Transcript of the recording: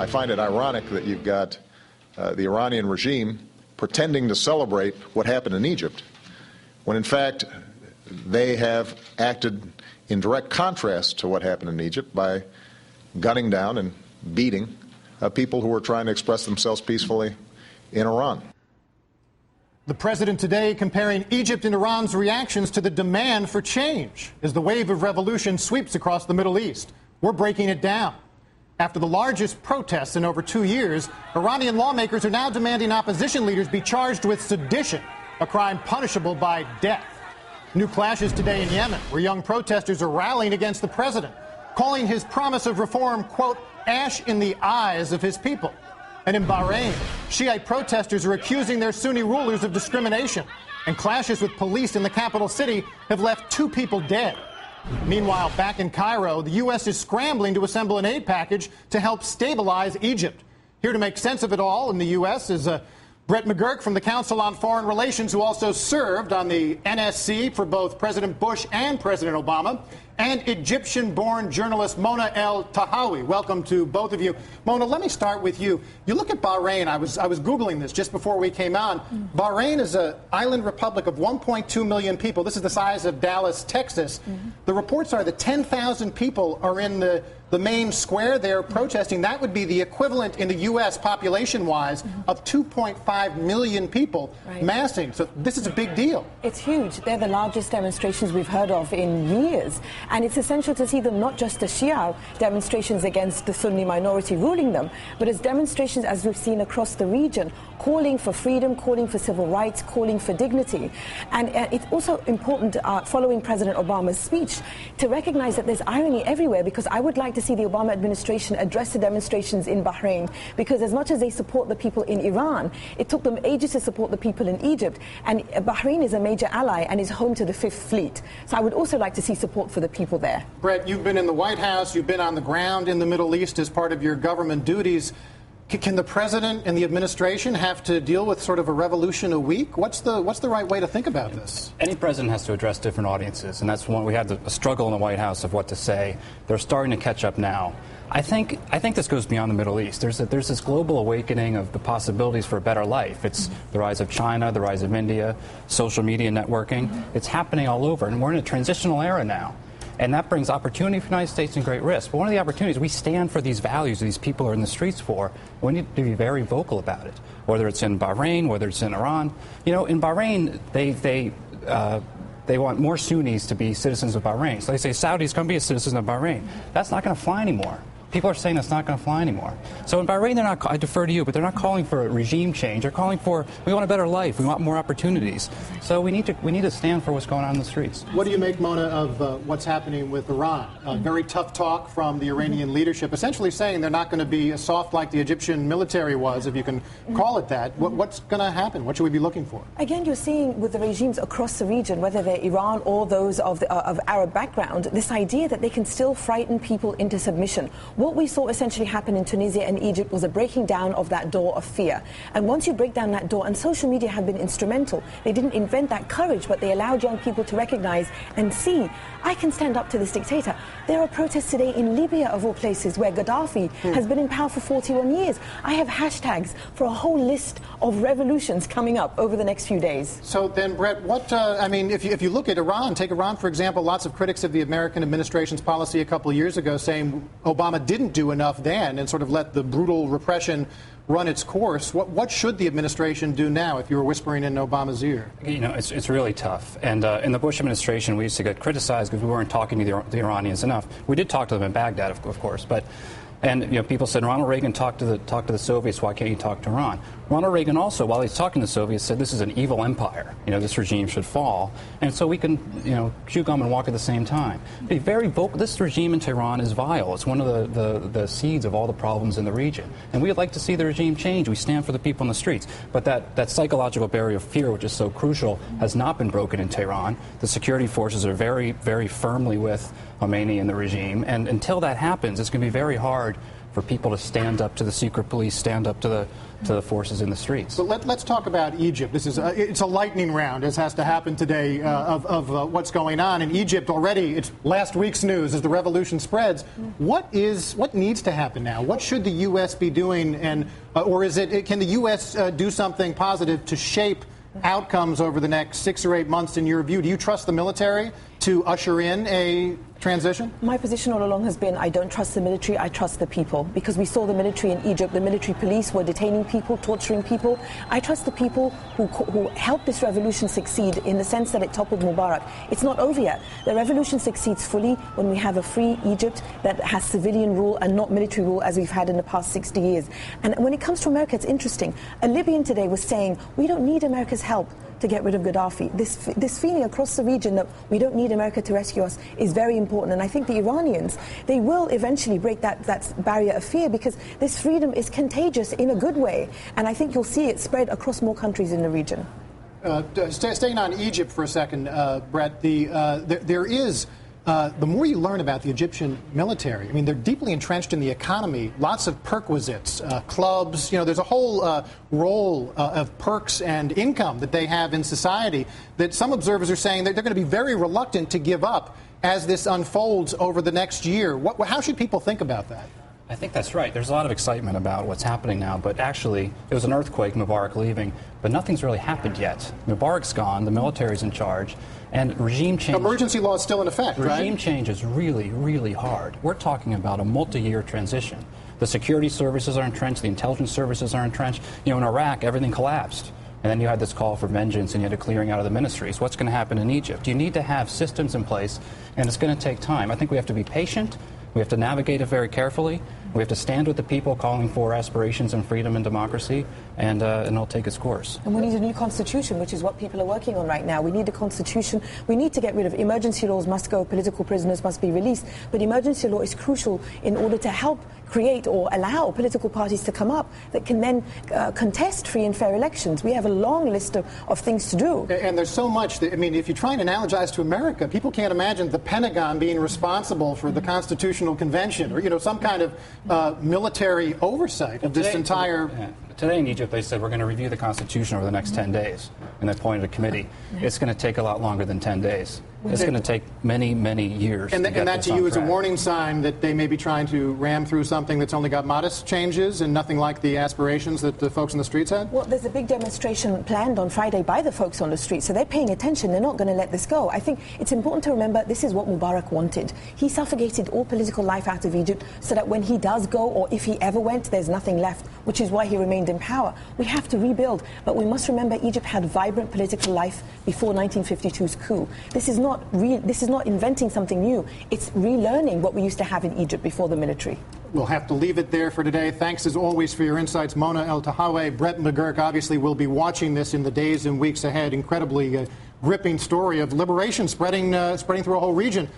I find it ironic that you've got the Iranian regime pretending to celebrate what happened in Egypt, when in fact they have acted in direct contrast to what happened in Egypt by gunning down and beating people who were trying to express themselves peacefully in Iran. The president today comparing Egypt and Iran's reactions to the demand for change as the wave of revolution sweeps across the Middle East. We're breaking it down. After the largest protests in over 2 years, Iranian lawmakers are now demanding opposition leaders be charged with sedition, a crime punishable by death. New clashes today in Yemen, where young protesters are rallying against the president, calling his promise of reform, quote, ash in the eyes of his people. And in Bahrain, Shiite protesters are accusing their Sunni rulers of discrimination, and clashes with police in the capital city have left 2 people dead. Meanwhile, back in Cairo, the U.S. is scrambling to assemble an aid package to help stabilize Egypt. Here to make sense of it all in the U.S. is Brett McGurk from the Council on Foreign Relations, who also served on the NSC for both President Bush and President Obama, and Egyptian-born journalist Mona Eltahawy. Welcome to both of you. Mona, let me start with you. You look at Bahrain. I was Googling this just before we came on. Bahrain is an island republic of 1.2 million people. This is the size of Dallas, Texas. The reports are that 10,000 people are in the main square there protesting. That would be the equivalent in the U.S. population-wise of 2.5 million people massing. So this is a big deal. It's huge. They're the largest demonstrations we've heard of in years. And it's essential to see them not just as Shia demonstrations against the Sunni minority ruling them, but as demonstrations, as we've seen across the region, calling for freedom, calling for civil rights, calling for dignity. And it's also important, following President Obama's speech, to recognize that there's irony everywhere, because I would like to see the Obama administration address the demonstrations in Bahrain, because as much as they support the people in Iran, it took them ages to support the people in Egypt. And Bahrain is a major ally and is home to the Fifth Fleet. So I would also like to see support for the people there. Brett, you've been in the White House, you've been on the ground in the Middle East as part of your government duties. Can the president and the administration have to deal with sort of a revolution a week? What's the right way to think about this? Any president has to address different audiences, and that's when we had a struggle in the White House of what to say. They're starting to catch up now. I think this goes beyond the Middle East. There's this global awakening of the possibilities for a better life. It's the rise of China, the rise of India, social media networking. It's happening all over, and we're in a transitional era now. And that brings opportunity for the United States and great risk. But one of the opportunities, we stand for these values that these people are in the streets for. We need to be very vocal about it, whether it's in Bahrain, whether it's in Iran. You know, in Bahrain, they want more Sunnis to be citizens of Bahrain. So they say, Saudis, come be a citizen of Bahrain. That's not going to fly anymore. People are saying that's not going to fly anymore. So in Bahrain, they're not, I defer to you, but they're not calling for a regime change. They're calling for, we want a better life. We want more opportunities. So we need to stand for what's going on in the streets. What do you make, Mona, of what's happening with Iran? Very tough talk from the Iranian leadership, essentially saying they're not going to be as soft like the Egyptian military was, if you can call it that. What's going to happen? What should we be looking for? Again, you're seeing with the regimes across the region, whether they're Iran or those of Arab background, this idea that they can still frighten people into submission. What we saw essentially happen in Tunisia and Egypt was a breaking down of that door of fear. And once you break down that door, and social media have been instrumental, they didn't invent that courage, but they allowed young people to recognize and see, I can stand up to this dictator. There are protests today in Libya, of all places, where Gaddafi has been in power for 41 years. I have hashtags for a whole list of revolutions coming up over the next few days. So then, Brett, what, I mean, if you look at Iran, take Iran, for example, lots of critics of the American administration's policy a couple of years ago saying Obama didn't do enough then and sort of let the brutal repression run its course. What should the administration do now, if you were whispering in Obama's ear? You know, it's really tough. And in the Bush administration, we used to get criticized because we weren't talking to the Iranians enough. We did talk to them in Baghdad, of course, but. And you know, people said Ronald Reagan talked to the Soviets. Why can't you talk to Iran? Ronald Reagan also, while he's talking to the Soviets, said this is an evil empire. You know, this regime should fall. And so we can, you know, chew gum and walk at the same time. Be very vocal. This regime in Tehran is vile. It's one of the seeds of all the problems in the region. And we'd like to see the regime change. We stand for the people in the streets. But that psychological barrier of fear, which is so crucial, has not been broken in Tehran. The security forces are very, very firmly with Khomeini and the regime. And until that happens, it's going to be very hard for people to stand up to the secret police, stand up to the forces in the streets. But let's talk about Egypt. This is it's a lightning round, as has to happen today, of what's going on in Egypt already. It's last week's news as the revolution spreads. What needs to happen now? What should the U.S. be doing, and or can the U.S. do something positive to shape outcomes over the next 6 or 8 months? In your view, do you trust the military to usher in a transition? My position all along has been I don't trust the military, I trust the people. Because we saw the military in Egypt, the military police were detaining people, torturing people. I trust the people who helped this revolution succeed in the sense that it toppled Mubarak. It's not over yet. The revolution succeeds fully when we have a free Egypt that has civilian rule and not military rule as we've had in the past 60 years. And when it comes to America, it's interesting. A Libyan today was saying, we don't need America's help to get rid of Gaddafi. This feeling across the region that we don't need America to rescue us is very important. And I think the Iranians, they will eventually break that barrier of fear, because this freedom is contagious in a good way. And I think you'll see it spread across more countries in the region. Staying on Egypt for a second, Brett, there is... the more you learn about the Egyptian military, I mean, they're deeply entrenched in the economy, lots of perquisites, clubs, there's a whole role of perks and income that they have in society that some observers are saying that they're going to be very reluctant to give up as this unfolds over the next year. How should people think about that? I think that's right. There's a lot of excitement about what's happening now, but actually, it was an earthquake, Mubarak leaving, but nothing's really happened yet. Mubarak's gone, the military's in charge, and regime change... Emergency law is still in effect, right? Regime change is really, really hard. We're talking about a multi-year transition. The security services are entrenched, the intelligence services are entrenched. In Iraq, everything collapsed. And then you had this call for vengeance, and you had a clearing out of the ministries. What's going to happen in Egypt? You need to have systems in place, and it's going to take time. I think we have to be patient. We have to navigate it very carefully. We have to stand with the people calling for aspirations and freedom and democracy, and it'll take its course. And we need a new constitution, which is what people are working on right now. We need a constitution. We need to get rid of emergency laws must go, political prisoners must be released. But emergency law is crucial in order to help create or allow political parties to come up that can then contest free and fair elections. We have a long list of things to do. And there's so much that, I mean, if you try and analogize to America, people can't imagine the Pentagon being responsible for the Constitutional Convention or, some kind of military oversight of this entire... Today in Egypt, they said we're going to review the Constitution over the next 10 days, and they appointed a committee. It's going to take a lot longer than 10 days. It's going to take many, many years. And that to you is a warning sign that they may be trying to ram through something that's only got modest changes and nothing like the aspirations that the folks in the streets had? Well, there's a big demonstration planned on Friday by the folks on the street, so they're paying attention. They're not going to let this go. I think it's important to remember this is what Mubarak wanted. He suffocated all political life out of Egypt so that when he does go, or if he ever went, there's nothing left, which is why he remained in power. We have to rebuild, but we must remember Egypt had vibrant political life before 1952's coup. This is not inventing something new. It's relearning what we used to have in Egypt before the military. We'll have to leave it there for today. Thanks as always for your insights, Mona Eltahawy. Brett McGurk obviously will be watching this in the days and weeks ahead. Incredibly gripping story of liberation spreading through a whole region.